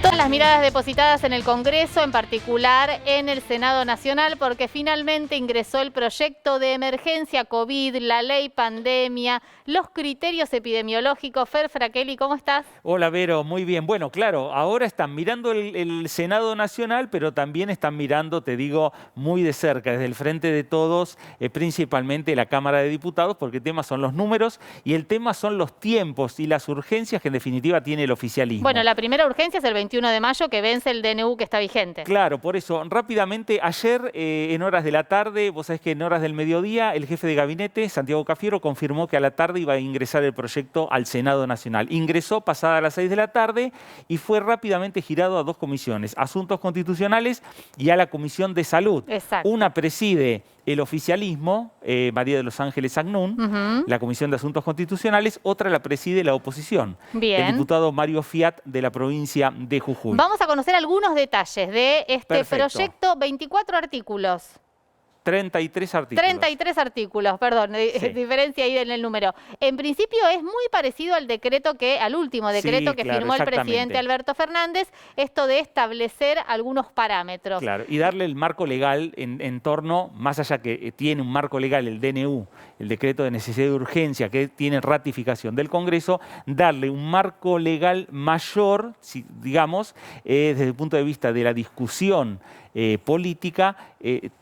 Todas las miradas depositadas en el Congreso, en particular en el Senado Nacional, porque finalmente ingresó el proyecto de emergencia COVID, la ley pandemia, los criterios epidemiológicos. Fer Fraquelli, ¿cómo estás? Hola, Vero, muy bien. Bueno, claro, ahora están mirando el Senado Nacional, pero también están mirando, te digo, muy de cerca, desde el Frente de Todos, principalmente la Cámara de Diputados, porque el tema son los números y el tema son los tiempos y las urgencias que en definitiva tiene el oficialismo. Bueno, la primera urgencia es el 21 de mayo, que vence el DNU que está vigente. Claro, por eso, rápidamente, ayer en horas de la tarde, vos sabés que en horas del mediodía, el jefe de gabinete, Santiago Cafiero, confirmó que a la tarde iba a ingresar el proyecto al Senado Nacional. Ingresó pasada las 6 de la tarde y fue rápidamente girado a dos comisiones, Asuntos Constitucionales y a la Comisión de Salud. Exacto. Una preside el oficialismo, María de los Ángeles Agnún, la Comisión de Asuntos Constitucionales, otra la preside la oposición, Bien. el diputado Mario Fiat de la provincia de Jujuy. Vamos a conocer algunos detalles de este Perfecto. proyecto, 24 artículos. 33 artículos. 33 artículos, perdón, Sí. diferencia ahí en el número. En principio es muy parecido al decreto al último decreto Sí, que claro, firmó el presidente Alberto Fernández, esto de establecer algunos parámetros. Claro, y darle el marco legal en torno, más allá que tiene un marco legal el DNU, el decreto de necesidad de urgencia, que tiene ratificación del Congreso, darle un marco legal mayor, digamos, desde el punto de vista de la discusión política,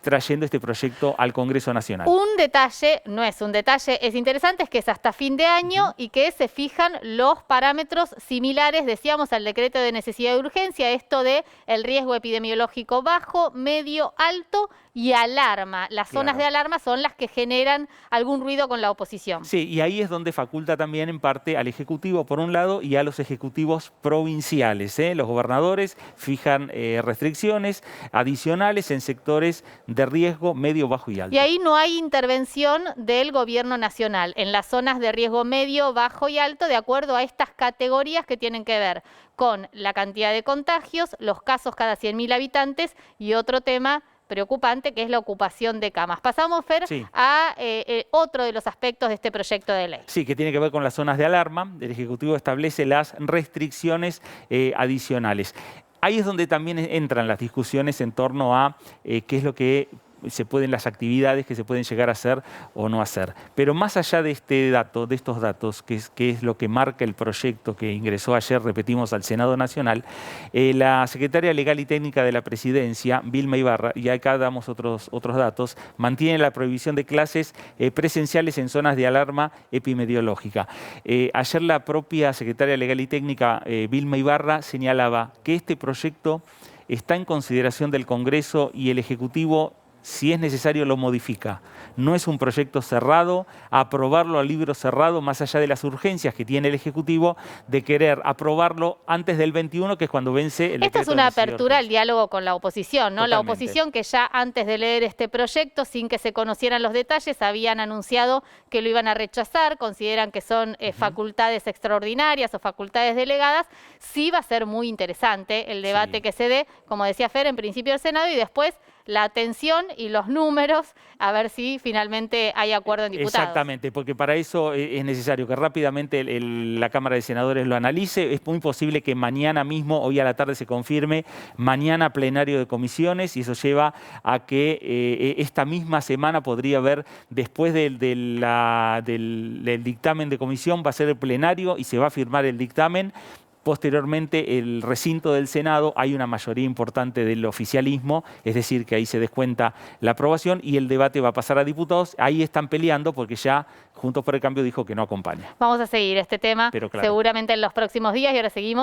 trayendo este proyecto al Congreso Nacional. Un detalle, no es un detalle, es interesante, es que es hasta fin de año y que se fijan los parámetros similares, decíamos, al decreto de necesidad de urgencia, esto de el riesgo epidemiológico bajo, medio, alto y alarma. Las zonas de alarma son las que generan algún ruido con la oposición. Sí, y ahí es donde faculta también en parte al Ejecutivo por un lado y a los ejecutivos provinciales. Los gobernadores fijan restricciones adicionales en sectores de riesgo medio, bajo y alto. Y ahí no hay intervención del gobierno nacional en las zonas de riesgo medio, bajo y alto, de acuerdo a estas categorías que tienen que ver con la cantidad de contagios, los casos cada 100.000 habitantes y otro tema preocupante que es la ocupación de camas. Pasamos, Fer, Sí. a otro de los aspectos de este proyecto de ley. Sí, que tiene que ver con las zonas de alarma. El Ejecutivo establece las restricciones adicionales. Ahí es donde también entran las discusiones en torno a qué es lo que las actividades que se pueden llegar a hacer o no hacer. Pero más allá de este dato, de estos datos, que es lo que marca el proyecto que ingresó ayer, repetimos, al Senado Nacional, la secretaria legal y técnica de la Presidencia, Vilma Ibarra, y acá damos otros datos, mantiene la prohibición de clases presenciales en zonas de alarma epidemiológica. Ayer la propia secretaria legal y técnica, Vilma Ibarra, señalaba que este proyecto está en consideración del Congreso y el Ejecutivo, si es necesario, lo modifica. No es un proyecto cerrado, aprobarlo a libro cerrado, más allá de las urgencias que tiene el Ejecutivo de querer aprobarlo antes del 21, que es cuando vence el decreto. Esta es una apertura al diálogo con la oposición, ¿no? Totalmente. La oposición que ya antes de leer este proyecto, sin que se conocieran los detalles, habían anunciado que lo iban a rechazar, consideran que son facultades extraordinarias o facultades delegadas. Sí va a ser muy interesante el debate que se dé, como decía Fer, en principio el Senado y después la atención y los números, a ver si finalmente hay acuerdo en diputados. Exactamente, porque para eso es necesario que rápidamente la Cámara de Senadores lo analice. Es muy posible que mañana mismo, hoy a la tarde se confirme, mañana plenario de comisiones, y eso lleva a que esta misma semana podría haber, después del dictamen de comisión, va a ser el plenario y se va a firmar el dictamen. Posteriormente, el recinto del Senado, hay una mayoría importante del oficialismo, es decir, que ahí se descuenta la aprobación y el debate va a pasar a diputados. Ahí están peleando porque ya Juntos por el Cambio dijo que no acompaña. Vamos a seguir este tema Pero claro, seguramente en los próximos días y ahora seguimos.